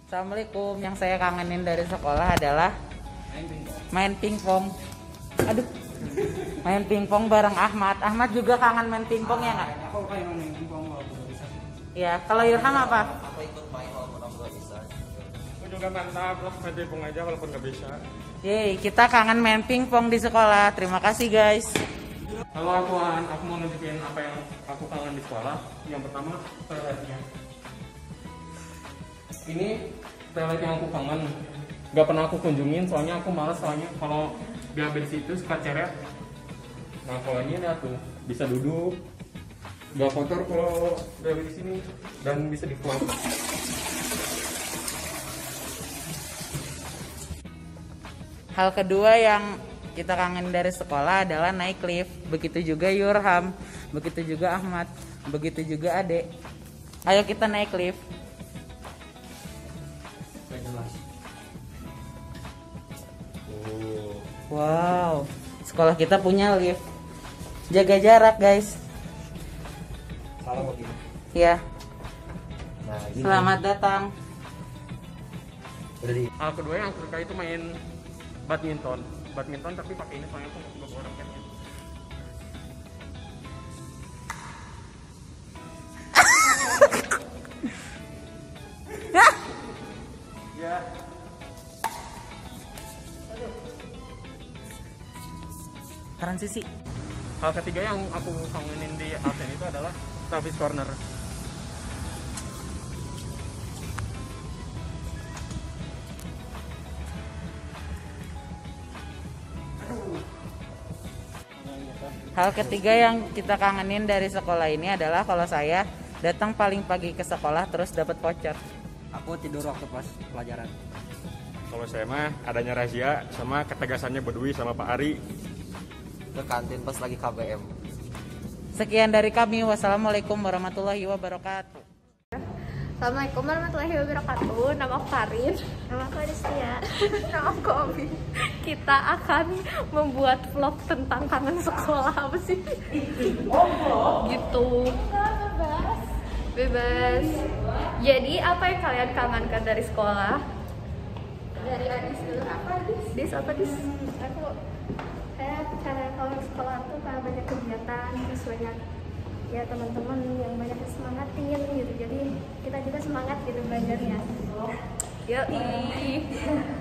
Assalamualaikum. Yang saya kangenin dari sekolah adalah main pingpong. Aduh, main pingpong bareng Ahmad. Ahmad juga kangen main pingpong ya nggak? Aku kayak main pingpong walaupun nggak bisa. Ya, kalau Ilham apa? Aku ikut main walaupun aku nggak bisa. Aku juga mantap, aku main pingpong aja walaupun nggak bisa. Yeay, kita kangen main pingpong di sekolah. Terima kasih guys. Kalau aku mau nunjukin apa yang aku kangen di sekolah. Yang pertama toiletnya. Ini toilet yang aku kangen. Gak pernah aku kunjungin soalnya aku malas, soalnya kalau diambil di situ suka ceret. Nah kalau ini ada tuh bisa duduk, gak kotor kalau diambil di sini dan bisa di vlog. Hal kedua yang kita kangen dari sekolah adalah naik lift. Begitu juga Yurham, begitu juga Ahmad, begitu juga Ade. Ayo kita naik lift. Gak jelas. Wow, sekolah kita punya lift. Jaga jarak guys. Salah begini. Ya, Nah, ini. selamat datang. Udah di. Hal kedua yang aku suka itu main badminton. Badminton tapi pakai ini soalnya aku nggak bawa raketnya. Ya. Transisi. Hal ketiga yang aku kangenin di absen itu adalah service corner. Hal ketiga yang kita kangenin dari sekolah ini adalah kalau saya datang paling pagi ke sekolah terus dapat voucher. Aku tidur waktu pas pelajaran. Kalau saya mah adanya razia sama ketegasannya Bedui sama Pak Ari. Ke kantin pas lagi KBM. Sekian dari kami. Wassalamualaikum warahmatullahi wabarakatuh. Assalamualaikum warahmatullahi wabarakatuh. Nama aku Karin. Nama aku Adistia. Nama aku Obi. Kita akan membuat vlog tentang kangen sekolah. Apa sih? Gitu. Bebas. Bebas. Jadi apa yang kalian kangenkan dari sekolah? Dari Adis dulu. Apa Adis? Dis apa Dis? Aku cara kalau sekolah tuh karena banyak kegiatan, terus banyak ya teman-teman yang banyak semangatin gitu, jadi kita juga semangat gitu belajarnya. Yoi.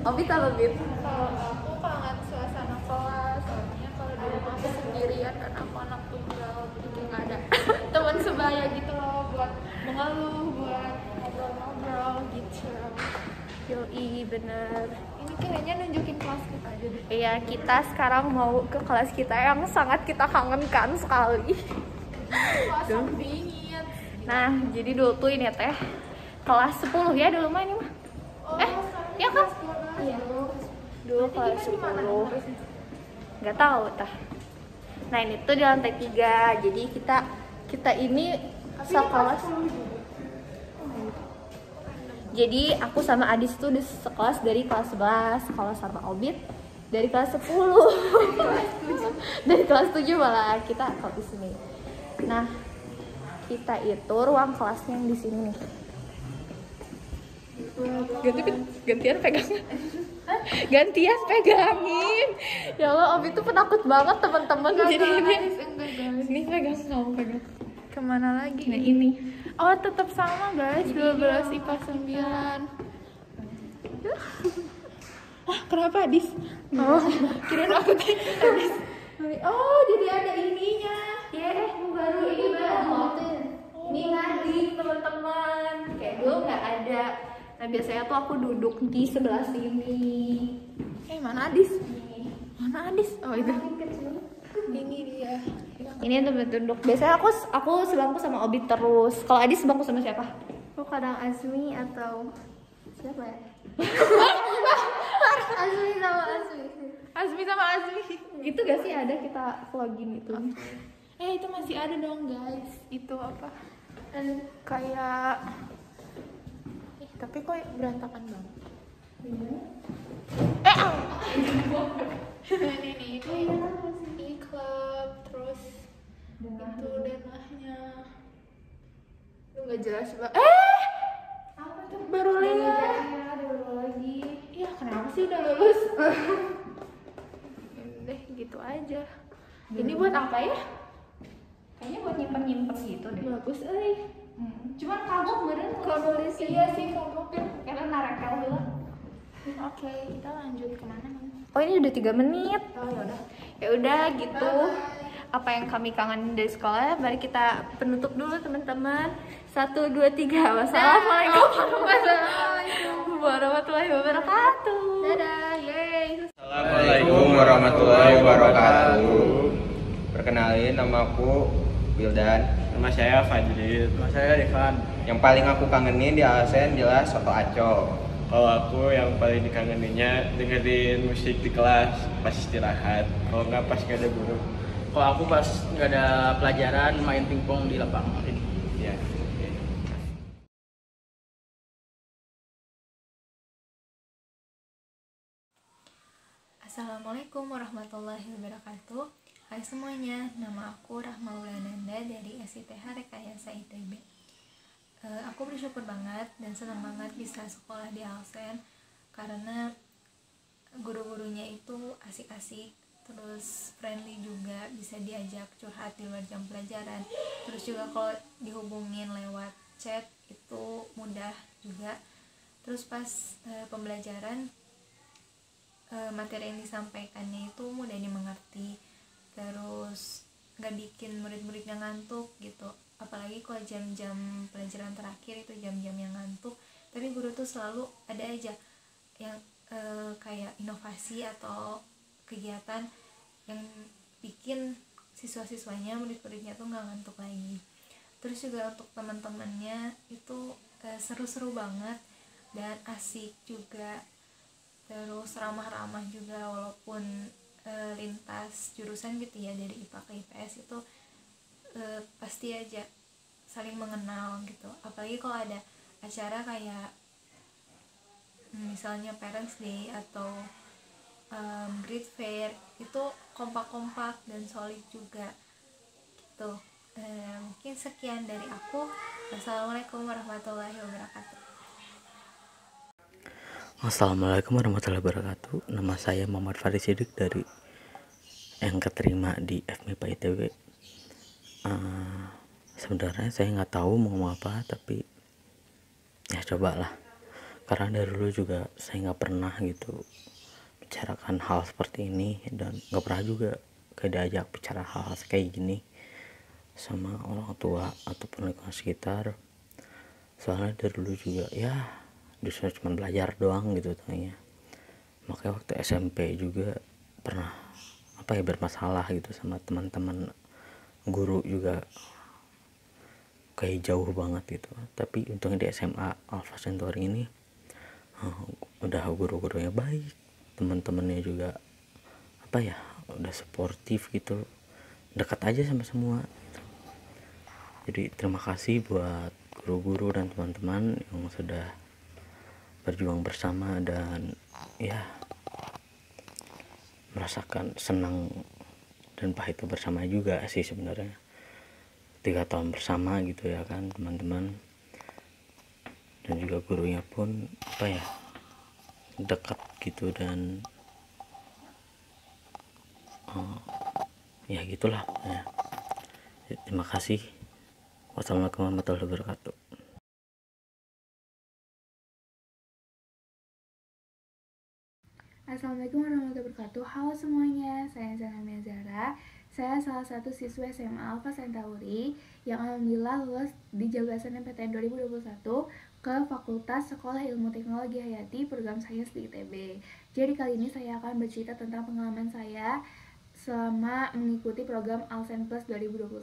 Obi kalau Bib? Kalau aku kangen suasana kelas, soalnya kalau di rumah aku sendirian kan aku anak tunggal, jadi nggak ada teman sebaya gitu loh buat mengeluh, buat ngobrol-ngobrol gitu. Yoi, bener. Ini kayaknya nunjukin kelas kita aja deh. Iya, kita sekarang mau ke kelas kita yang sangat kita kangenkan sekali. Kelas dingin. Nah, jadi dulu tuh ini teh kelas 10 ya dulu mah ini mah. Ya kan? Iya. Dulu kelas 10. Nggak tahu tah. Nah, ini tuh di lantai 3. Jadi kita ini sekelas. Jadi aku sama Adis tuh di sekelas dari kelas 11, kalau sama Obit dari kelas 10. Dari kelas 7 malah kita kalau di sini. Nah, kita itu ruang kelasnya yang di sini nih. Gantian pegang. Gantian pegangin. Ya Allah, Obi tuh penakut banget teman-teman. Jadi ini pegang, kamu pegang. Kemana lagi? Nah, ini. Oh, tetap sama guys, 12 IPA 9. Ah, kenapa Adis? Oh, kirain aku teh Adis. Oh, jadi ada ininya. Ya, baru ini baru. Ini ngadik teman-teman. Kayak dulu nggak ada. Nah, biasanya tuh aku duduk di sebelah sini. Mana Adis? Mana Adis? Oh, itu. Ini dia. Ini tempat duduk. Biasanya aku sebangku sama Obi terus. Kalau Adis sebangku sama siapa? Aku kadang Azmi atau siapa ya? Azmi sama Azmi. Azmi sama Azmi. Gitu gak sih ada kita vlogin itu? Itu masih ada dong guys. Itu apa? Dan kayak tapi kok berantakan banget. Ini e-club, terus itu denahnya. Lu nggak jelas banget. Apa tuh? Baru lihat. udah lulus. Deh gitu aja. Ini buat apa ya? Kayaknya buat nyimpen gitu deh. Bagus Cuman kagok meureun kalau nulis. Iya sih kagok kan. karena narekel heula. Oke, kita lanjut kemana nih? Oh, ini udah 3 menit. Oh ya udah. Ya udah gitu. Apa yang kami kangen dari sekolah, mari kita penutup dulu teman-teman. 1 2 3. Wassalamualaikum warahmatullahi wabarakatuh. Dadah, yeay. Assalamualaikum warahmatullahi wabarakatuh. Perkenalin, nama aku Wildan. Nama saya Fajri. Nama saya Devan. Yang paling aku kangenin di ASN jelas soto aco. Kalau aku yang paling dikangeninnya dengerin musik di kelas pas istirahat. Kalau nggak pas nggak ada guru. Kalau aku pas nggak ada pelajaran main pingpong di lapangan. Ya. Assalamualaikum warahmatullahi wabarakatuh. Hai semuanya, nama aku Rahma Wulananda dari SITH Rekayasa ITB. Aku bersyukur banget dan senang banget bisa sekolah di Alsen karena guru-gurunya itu asik-asik, terus friendly juga, bisa diajak curhat di luar jam pelajaran. Terus juga kalau dihubungin lewat chat itu mudah juga. Terus pas pembelajaran materi yang disampaikannya itu mudah dimengerti, terus nggak bikin murid-muridnya ngantuk gitu. Apalagi kalau jam-jam pelajaran terakhir itu jam-jam yang ngantuk, tapi guru tuh selalu ada aja yang kayak inovasi atau kegiatan yang bikin siswa-siswanya, murid-muridnya tuh nggak ngantuk lagi. Terus juga untuk teman-temannya itu seru-seru banget dan asik juga, terus ramah-ramah juga walaupun lintas jurusan gitu ya, dari IPA ke IPS itu pasti aja saling mengenal gitu. Apalagi kalau ada acara kayak misalnya Parents Day atau Great Fair, itu kompak-kompak dan solid juga gitu. Mungkin sekian dari aku. Wassalamualaikum warahmatullahi wabarakatuh. Assalamualaikum warahmatullahi wabarakatuh. Nama saya Muhammad Faris Sidik dari yang keterima di FMIPA ITB. Sebenarnya saya nggak tahu mau ngomong apa, tapi ya cobalah, karena dari dulu juga saya nggak pernah gitu bicarakan hal seperti ini, dan nggak pernah juga kayak diajak bicara hal kayak gini sama orang tua ataupun lingkungan sekitar. Soalnya dari dulu juga ya disuruh cuma belajar doang gitu tanya. Makanya waktu SMP juga pernah bermasalah gitu sama teman-teman, guru juga kayak jauh banget gitu. Tapi untungnya di SMA Alpha Centauri ini udah guru-gurunya baik, teman-temannya juga udah sportif gitu, dekat aja sama semua gitu. Jadi terima kasih buat guru-guru dan teman-teman yang sudah berjuang bersama dan ya merasakan senang dan pahitnya bersama juga sih sebenarnya. 3 tahun bersama gitu ya kan teman-teman, dan juga gurunya pun dekat gitu, dan ya gitulah ya. Terima kasih. Wassalamualaikum warahmatullahi wabarakatuh. Assalamualaikum warahmatullahi wabarakatuh. Halo semuanya, saya Zanamia Zara. Saya salah satu siswa SMA Alpha Centauri yang alhamdulillah lulus di Jablasan PTN 2021 ke Fakultas Sekolah Ilmu Teknologi Hayati Program Sains di ITB. Jadi kali ini saya akan bercerita tentang pengalaman saya selama mengikuti program Alsen Plus 2021.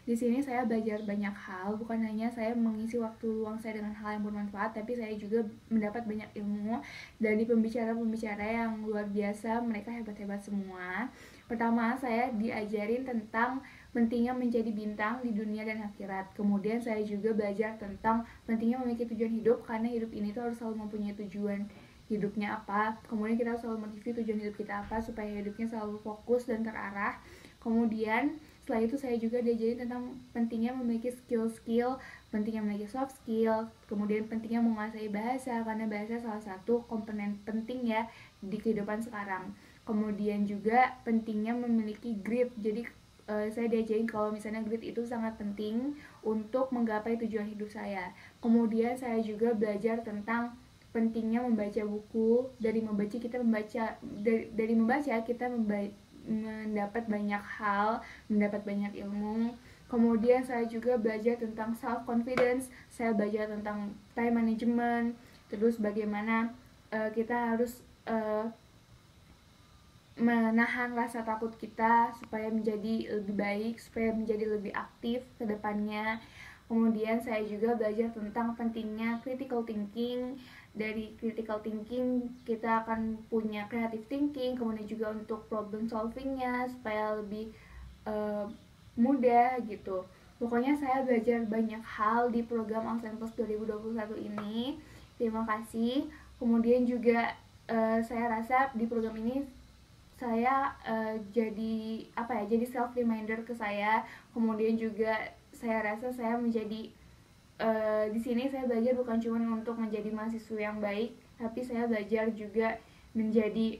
Di sini saya belajar banyak hal, bukan hanya saya mengisi waktu luang saya dengan hal yang bermanfaat, tapi saya juga mendapat banyak ilmu dari pembicara-pembicara yang luar biasa, mereka hebat-hebat semua. Pertama, saya diajarin tentang pentingnya menjadi bintang di dunia dan akhirat. Kemudian saya juga belajar tentang pentingnya memiliki tujuan hidup, karena hidup ini tuh harus selalu mempunyai tujuan hidupnya apa. Kemudian kita selalu mereview tujuan hidup kita apa supaya hidupnya selalu fokus dan terarah. Kemudian Setelah itu saya juga diajarin tentang pentingnya memiliki skill-skill, pentingnya memiliki soft skill, kemudian pentingnya menguasai bahasa, karena bahasa salah satu komponen penting ya di kehidupan sekarang. Kemudian juga pentingnya memiliki grit. Jadi saya diajarin kalau misalnya grit itu sangat penting untuk menggapai tujuan hidup saya. Kemudian saya juga belajar tentang pentingnya membaca buku. Dari membaca kita mendapat banyak hal, mendapat banyak ilmu. Kemudian saya juga belajar tentang self confidence, saya belajar tentang time management, terus bagaimana kita harus menahan rasa takut kita supaya menjadi lebih baik, supaya menjadi lebih aktif ke depannya. Kemudian saya juga belajar tentang pentingnya critical thinking. Dari critical thinking kita akan punya creative thinking, kemudian juga untuk problem solvingnya supaya lebih mudah gitu. Pokoknya saya belajar banyak hal di program Ausen Plus 2021 ini. Terima kasih. Kemudian juga saya rasa di program ini saya jadi self reminder ke saya. Kemudian juga saya rasa saya menjadi di sini saya belajar bukan cuma untuk menjadi mahasiswa yang baik, tapi saya belajar juga menjadi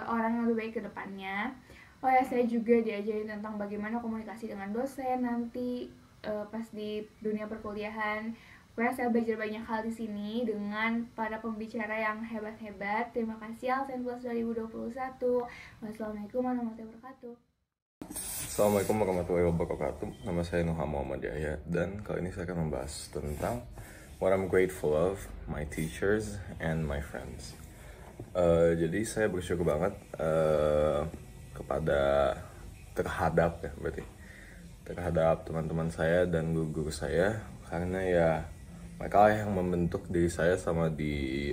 orang yang lebih baik ke depannya. Oh ya, saya juga diajarin tentang bagaimana komunikasi dengan dosen nanti pas di dunia perkuliahan. Pokoknya saya belajar banyak hal di sini dengan para pembicara yang hebat-hebat. Terima kasih Ausen Plus 2021. Wassalamualaikum warahmatullahi wabarakatuh. Assalamualaikum warahmatullahi wabarakatuh. Nama saya Noha Muhammad Yahya, dan kali ini saya akan membahas tentang what I'm grateful of, my teachers and my friends. Jadi saya bersyukur banget terhadap teman-teman saya dan guru-guru saya, karena ya mereka yang membentuk diri saya sama di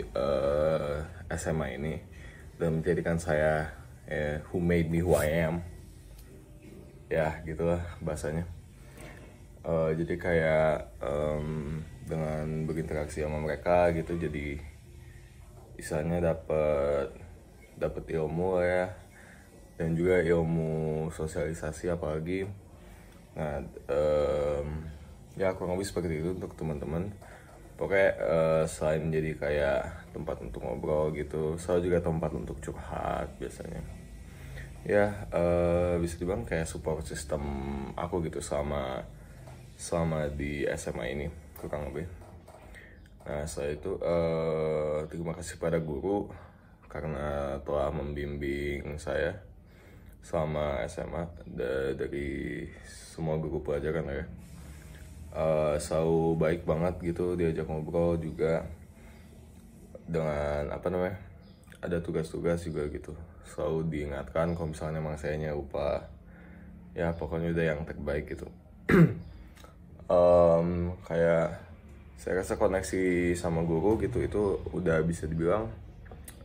SMA ini dan menjadikan saya who made me who I am. Ya gitulah bahasanya. Jadi kayak dengan berinteraksi sama mereka gitu, jadi misalnya dapat ilmu ya, dan juga ilmu sosialisasi apalagi. Nah ya kurang lebih seperti itu untuk teman-teman. Pokoknya selain menjadi kayak tempat untuk ngobrol gitu, selalu juga tempat untuk curhat biasanya. Ya bisa dibilang kayak support system aku gitu selama di SMA ini kurang lebih. Nah setelah itu terima kasih pada guru karena telah membimbing saya selama SMA dari semua guru pelajaran ya. Selalu baik banget gitu, diajak ngobrol juga dengan ada tugas-tugas juga gitu. Selalu diingatkan kalau misalnya emang sayanya lupa, ya pokoknya udah yang terbaik gitu. Kayak saya rasa koneksi sama guru gitu itu udah bisa dibilang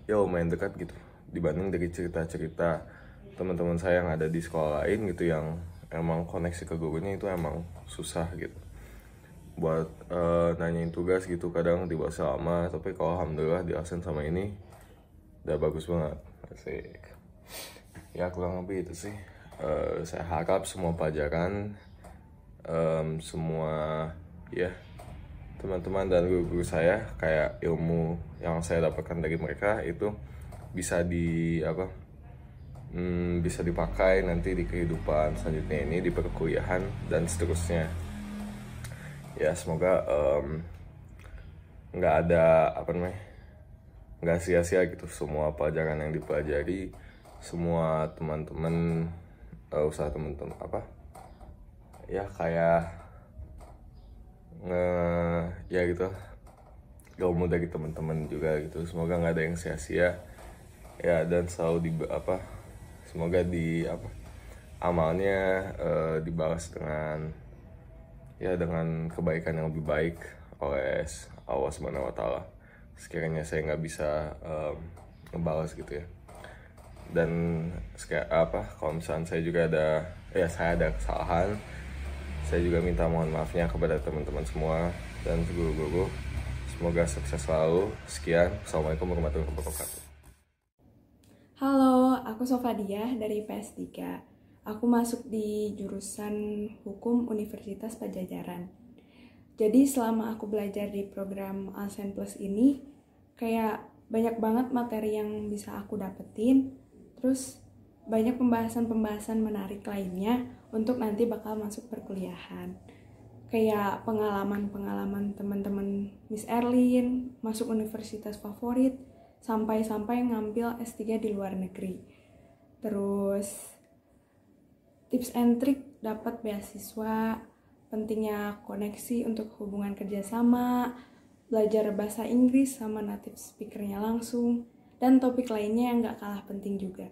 ya lumayan dekat gitu, dibanding dari cerita-cerita teman-teman saya yang ada di sekolah lain gitu, yang emang koneksi ke gurunya itu emang susah gitu buat nanyain tugas gitu, kadang di bahasa lama. Tapi kalau alhamdulillah di Ausen sama ini udah bagus banget. Asik. Ya kurang lebih itu sih. Saya harap semua pelajaran, semua ya teman-teman dan guru-guru saya, kayak ilmu yang saya dapatkan dari mereka itu bisa bisa dipakai nanti di kehidupan selanjutnya ini, di perkuliahan dan seterusnya. Ya semoga nggak sia-sia gitu semua pelajaran yang dipelajari, semua teman-teman usaha teman-teman ya kayak ya gitu ilmu dari teman-teman juga gitu, semoga nggak ada yang sia-sia ya, dan selalu semoga amalnya dibalas dengan kebaikan yang lebih baik oleh Allah Subhanahu wa Ta'ala. Sekiranya saya nggak bisa ngebalas gitu ya, dan kalau misalnya saya juga ada kesalahan, saya juga minta mohon maafnya kepada teman-teman semua dan guru-guru. Semoga sukses selalu. Sekian, assalamualaikum warahmatullahi wabarakatuh. Halo, aku Sofadiah dari PS3. Aku masuk di jurusan Hukum Universitas Padjadjaran. Jadi selama aku belajar di program Alsen Plus ini, kayak banyak banget materi yang bisa aku dapetin, terus banyak pembahasan-pembahasan menarik lainnya untuk nanti bakal masuk perkuliahan. Kayak pengalaman-pengalaman teman-teman Miss Erlin, masuk universitas favorit, sampai-sampai ngambil S3 di luar negeri. Terus tips and trick dapat beasiswa, pentingnya koneksi untuk hubungan kerjasama, belajar bahasa Inggris sama native speakernya langsung, dan topik lainnya yang gak kalah penting juga.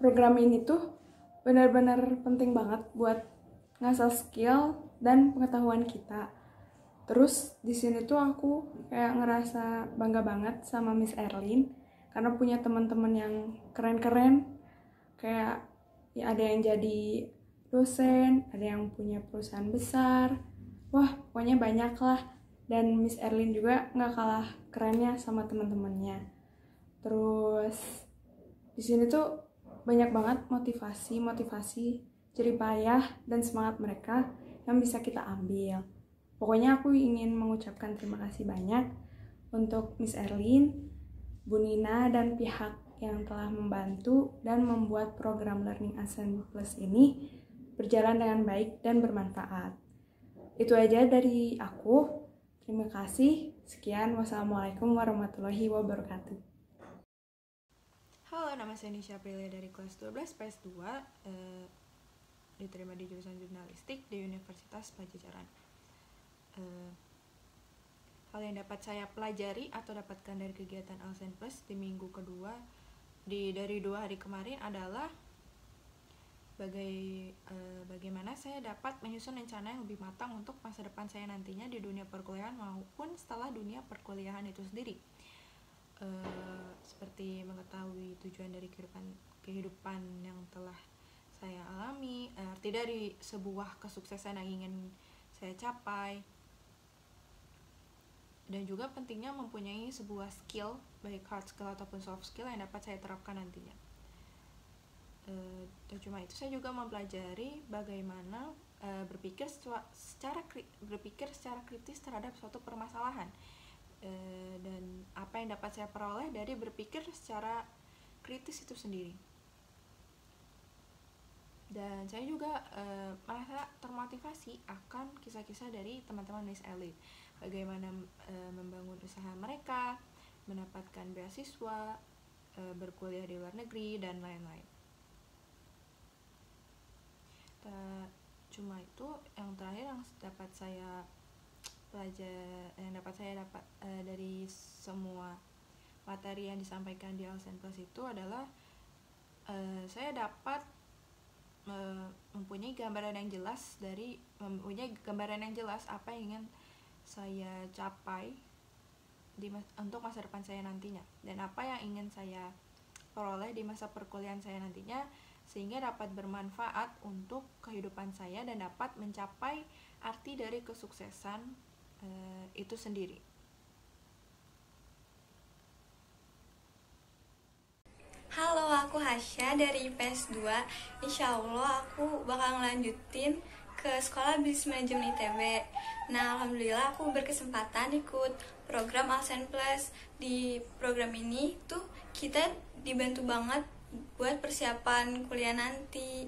Program ini tuh benar-benar penting banget buat ngasah skill dan pengetahuan kita. Terus di sini tuh aku kayak ngerasa bangga banget sama Miss Erlin karena punya teman-teman yang keren-keren. Kayak ya ada yang jadi dosen, ada yang punya perusahaan besar. Wah, pokoknya banyak lah. Dan Miss Erlin juga nggak kalah kerennya sama teman-temannya. Terus di sini tuh banyak banget motivasi, jerih payah dan semangat mereka yang bisa kita ambil. Pokoknya aku ingin mengucapkan terima kasih banyak untuk Miss Erlin, Bu Nina, dan pihak yang telah membantu dan membuat program Learning Alsen Plus ini berjalan dengan baik dan bermanfaat. Itu aja dari aku. Terima kasih. Sekian. Wassalamualaikum warahmatullahi wabarakatuh. Halo, nama saya Nisha Aprilia dari kelas 12 PS2, diterima di jurusan jurnalistik di Universitas Padjadjaran. Hal yang dapat saya pelajari atau dapatkan dari kegiatan Alsen Plus di minggu kedua dari 2 hari kemarin adalah bagaimana saya dapat menyusun rencana yang lebih matang untuk masa depan saya nantinya di dunia perkuliahan maupun setelah dunia perkuliahan itu sendiri. Seperti mengetahui tujuan dari kehidupan yang telah saya alami, arti dari sebuah kesuksesan yang ingin saya capai, dan juga pentingnya mempunyai sebuah skill, baik hard skill ataupun soft skill yang dapat saya terapkan nantinya. Dan cuma itu, saya juga mempelajari bagaimana berpikir secara kritis terhadap suatu permasalahan, dan apa yang dapat saya peroleh dari berpikir secara kritis itu sendiri. Dan saya juga merasa termotivasi akan kisah-kisah dari teman-teman Miss Erlin, bagaimana membangun usaha mereka, mendapatkan beasiswa, berkuliah di luar negeri, dan lain-lain. Cuma itu yang terakhir yang dapat saya dapat dari semua materi yang disampaikan di Alsen Plus itu adalah saya dapat mempunyai gambaran yang jelas apa yang ingin saya capai untuk masa depan saya nantinya, dan apa yang ingin saya peroleh di masa perkuliahan saya nantinya, sehingga dapat bermanfaat untuk kehidupan saya dan dapat mencapai arti dari kesuksesan itu sendiri. Halo, aku Hasya dari IPS 2. Insya Allah aku bakal ngelanjutin ke Sekolah Bisnis Manajemen ITB. Nah, alhamdulillah aku berkesempatan ikut program Alsen Plus. Di program ini tuh kita dibantu banget buat persiapan kuliah nanti.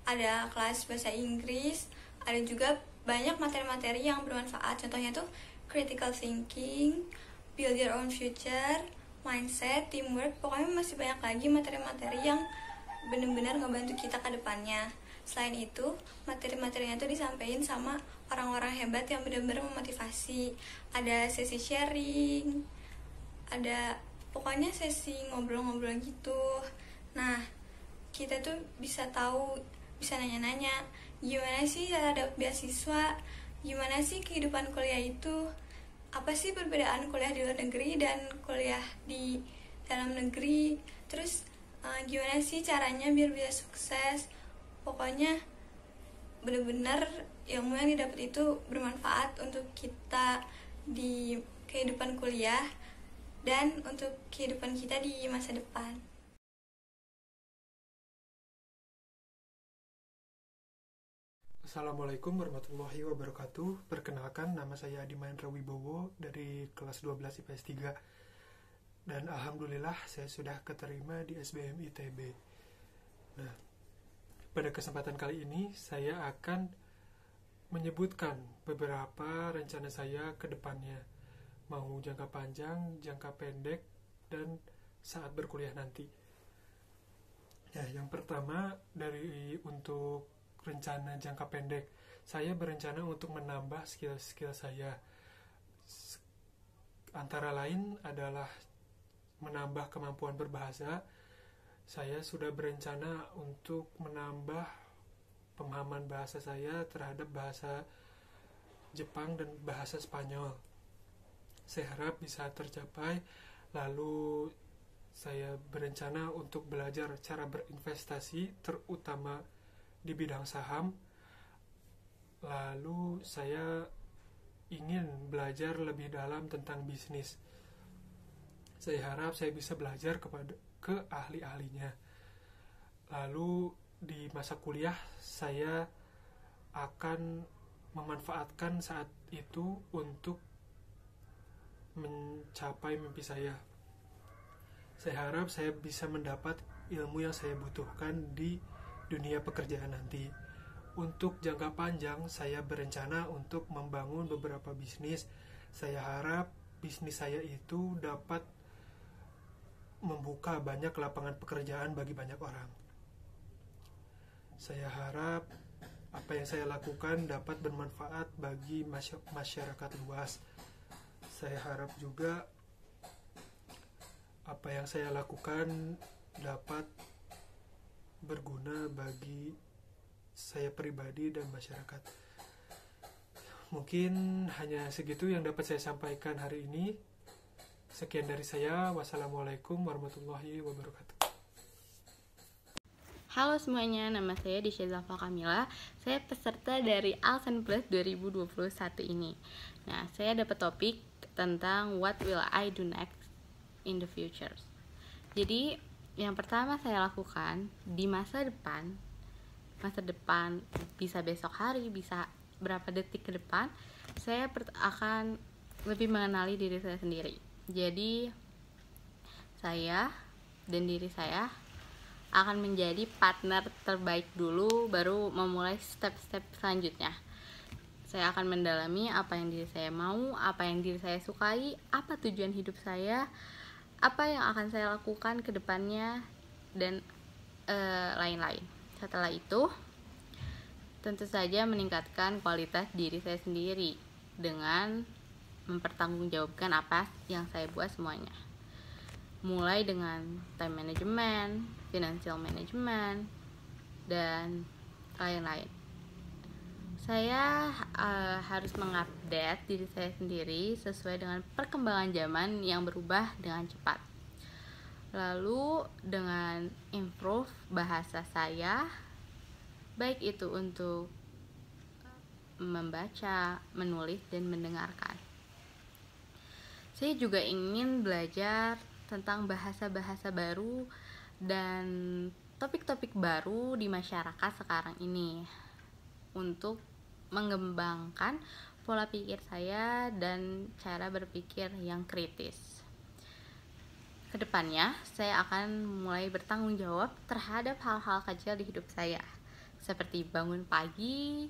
Ada kelas bahasa Inggris, ada juga banyak materi-materi yang bermanfaat. Contohnya tuh critical thinking, build your own future, mindset, teamwork. Pokoknya masih banyak lagi materi-materi yang benar-benar ngebantu kita ke depannya. Selain itu, materi-materinya tuh disampaikan sama orang-orang hebat yang benar-benar memotivasi. Ada sesi sharing, ada pokoknya sesi ngobrol-ngobrol gitu. Nah, kita tuh bisa nanya-nanya gimana sih cara dapat beasiswa, gimana sih kehidupan kuliah itu, apa sih perbedaan kuliah di luar negeri dan kuliah di dalam negeri, terus gimana sih caranya biar bisa sukses. Pokoknya benar-benar ilmu yang didapat itu bermanfaat untuk kita di kehidupan kuliah dan untuk kehidupan kita di masa depan. Assalamualaikum warahmatullahi wabarakatuh. Perkenalkan, nama saya Adi Mahendra Wibowo dari kelas 12 IPS 3. Dan alhamdulillah saya sudah keterima di SBM ITB. Nah, pada kesempatan kali ini saya akan menyebutkan beberapa rencana saya ke depannya. Mau jangka panjang, jangka pendek, dan saat berkuliah nanti. Ya, yang pertama untuk rencana jangka pendek, saya berencana untuk menambah skill-skill saya. Antara lain adalah menambah kemampuan berbahasa. Saya sudah berencana untuk menambah pemahaman bahasa saya terhadap bahasa Jepang dan bahasa Spanyol. Saya harap bisa tercapai. Lalu saya berencana untuk belajar cara berinvestasi, terutama di bidang saham. Lalu saya ingin belajar lebih dalam tentang bisnis. Saya harap saya bisa belajar ke ahli-ahlinya. Lalu di masa kuliah saya akan memanfaatkan saat itu untuk mencapai mimpi saya. Saya harap saya bisa mendapat ilmu yang saya butuhkan di dunia pekerjaan nanti. Untuk jangka panjang, saya berencana untuk membangun beberapa bisnis. Saya harap bisnis saya itu dapat membuka banyak lapangan pekerjaan bagi banyak orang. Saya harap apa yang saya lakukan dapat bermanfaat bagi masyarakat luas. Saya harap juga apa yang saya lakukan dapat berguna bagi saya pribadi dan masyarakat. Mungkin hanya segitu yang dapat saya sampaikan hari ini. Sekian dari saya. Wassalamualaikum warahmatullahi wabarakatuh. Halo semuanya, nama saya Disha Zalfa Kamila. Saya peserta dari Alsen Plus 2021 ini. Nah, saya dapat topik tentang what will I do next in the future. Jadi, yang pertama saya lakukan di masa depan bisa besok hari, bisa berapa detik ke depan, saya akan lebih mengenali diri saya sendiri. Jadi saya dan diri saya akan menjadi partner terbaik dulu, baru memulai step-step selanjutnya. Saya akan mendalami apa yang diri saya mau, apa yang diri saya sukai, apa tujuan hidup saya, apa yang akan saya lakukan ke depannya, dan lain-lain. Setelah itu, tentu saja meningkatkan kualitas diri saya sendiri dengan mempertanggungjawabkan apa yang saya buat semuanya. Mulai dengan time management, financial management, dan lain-lain. Saya harus mengupdate diri saya sendiri sesuai dengan perkembangan zaman yang berubah dengan cepat. Lalu dengan improve bahasa saya, baik itu untuk membaca, menulis, dan mendengarkan. Saya juga ingin belajar tentang bahasa-bahasa baru dan topik-topik baru di masyarakat sekarang ini untuk mengembangkan pola pikir saya dan cara berpikir yang kritis. Kedepannya, saya akan mulai bertanggung jawab terhadap hal-hal kecil di hidup saya, seperti bangun pagi,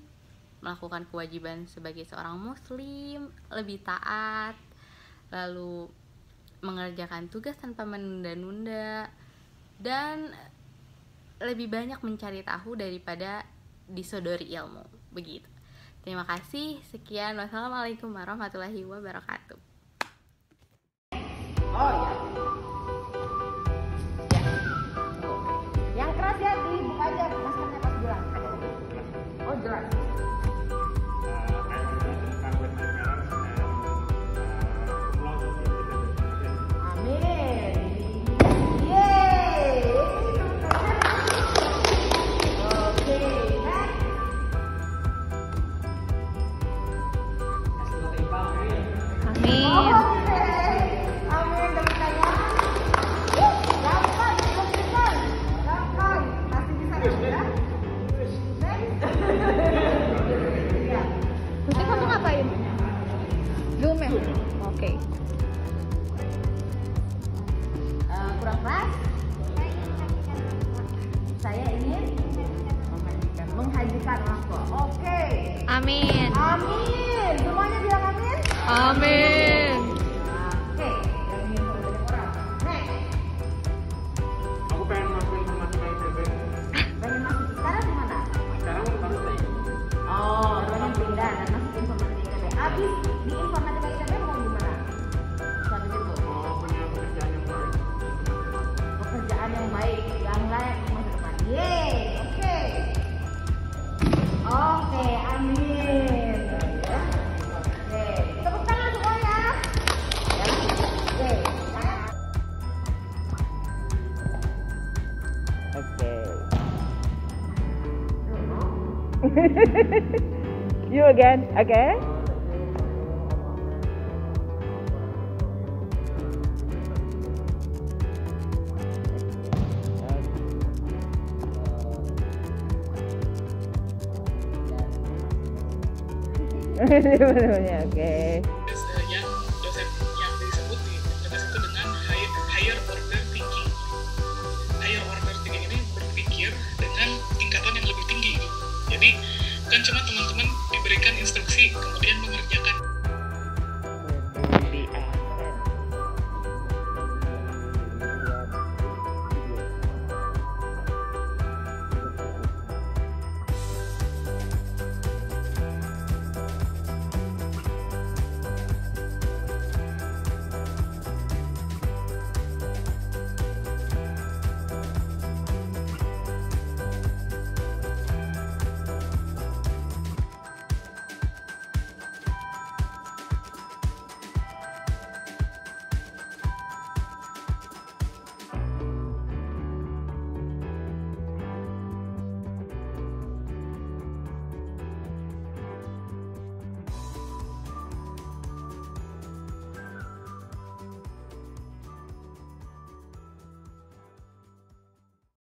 melakukan kewajiban sebagai seorang muslim, lebih taat, lalu mengerjakan tugas tanpa menunda-nunda, dan lebih banyak mencari tahu daripada disodori ilmu. Begitu. Terima kasih. Sekian. Wassalamualaikum warahmatullahi wabarakatuh. Oh ya. Yang keras ya, dibuka aja maskernya pas bilang. Oh jelas. Amin. Amin. Amin. Amin. Semuanya bilang amin. Amin. Oke, yang ingin banyak orang. Next. Aku pengen masuk informatika ITB. Pengen masuk sekarang di mana? Sekarang baru saya. Oh, pengen pindah dan masuk informatika ITB. Abis di informatika ITB mau gimana? Sampai situ. Oh, punya pekerjaan yang baik. Pekerjaan yang baik, yang layak di masa depan. Yeay, oke. Oke, amin. Oke, tepuk tangan semuanya. Ya, oke. Oke. You again, okay? Sebenarnya oke. Yang dosen yang disebut di universitas itu dengan higher order thinking. Higher order thinking ini berpikir dengan tingkatan yang lebih tinggi. Jadi kan cuma teman-teman diberikan instruksi kemudian mengerjakan